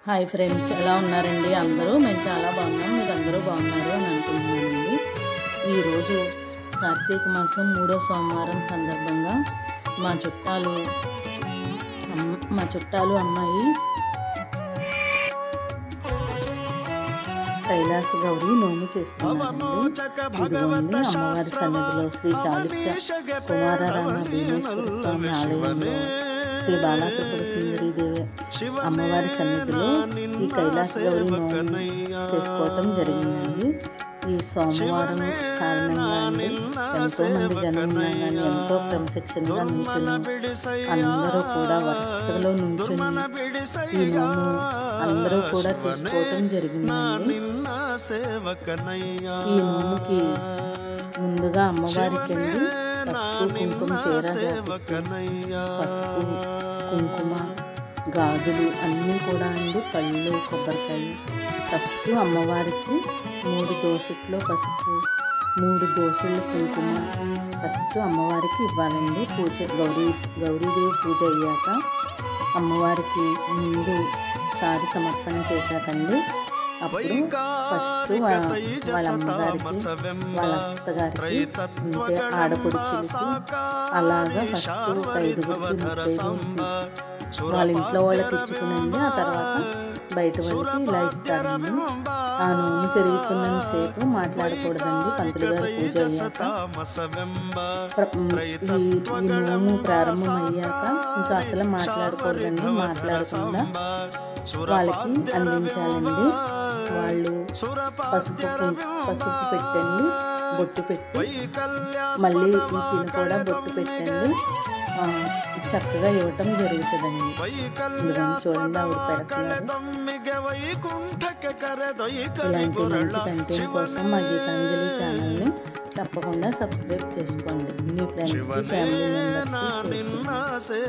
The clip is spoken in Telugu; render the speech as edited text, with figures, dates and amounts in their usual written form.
హాయ్ ఫ్రెండ్స్, ఎలా ఉన్నారండి అందరూ? మేము చాలా బాగున్నాం, మీరు అందరూ బాగున్నారు అని అనుకుంటున్నానండి. ఈరోజు కార్తీక మాసం 3వ సోమవారం సందర్భంగా మా చుట్టాలు అమ్మాయి కైలాస గౌరి నోము చేస్తున్నారండి. ఇదిగోండి అమ్మవారి సన్నిధిలో శ్రీ చాళుక్య కుమారరామ భీమేశ్వర స్వామి ఆలయంలో శ్రీ బాలాత్రిపుర సుందరీదేవి అమ్మవారి సన్నిధిలో ఈ కైలాస గౌరి నోము చేసుకోవటం జరిగిందండి. ఈ సోమవారం కారణంగా ఎంతో మంది జనం ఉన్నా కానీ ఎంతో క్రమశిక్షణగా నుంచుని అందరూ కూడా వరుసలో నుంచుని ఈ నోము అందరూ కూడా తీసుకోవటం జరిగిందండి. ఈ నోముకి ముందుగా అమ్మవారికి పసుపు కుంకుమ పసుపు కుంకుమ గాజులు అన్నీ కూడా అండి, పళ్ళు కొబ్బరికాయ. ఫస్ట్ అమ్మవారికి 3 దోసెట్లో పసుపు 3 దోసెలు కుంకుమ ఫస్ట్ అమ్మవారికి ఇవ్వాలండి. గౌరీదేవి పూజ అయ్యాక అమ్మవారికి ముందు సారి సమర్పణ చేశాకండి. అప్పుడు ఫస్ట్ వాళ్ళ అమ్మగారికి వాళ్ళ అత్తగారికి ఉంటే ఆడపడుచులకి అలాగా ఫస్ట్ 5గురికి వాళ్ళ ఇంట్లో వాళ్ళకి ఇచ్చుకునండి. ఆ తర్వాత బయట వాళ్ళకి ఇలా ఇస్తారండి. ఆ నోము జరుగుతున్నంతసేపు మాట్లాడకూడదండి. పంతులు గారు పూజ అయ్యాక ఈ నోము ప్రారంభం అయ్యాక ఇంకా అసలు మాట్లాడకూడదండి. మాట్లాడకుండా వాళ్ళకి అందించాలండి. వాళ్ళు పసుపు పెట్టండి, బొట్టు పెట్టి మళ్ళీ ఈ తిని కూడా బొట్టు పెట్టండి. చక్కగా ఇవ్వటం జరుగుతుందండి. ఇలాంటి చూడండి ఆవిడ పెడుతున్నారు. ఇలాంటి మంచి కంటెంట్ కోసం మా గీతాంజలి ఛానల్ని తప్పకుండా సబ్స్క్రైబ్ చేసుకోండి. మీ ఫ్రెండ్స్కి, ఫ్యామిలీ మెంబర్స్కి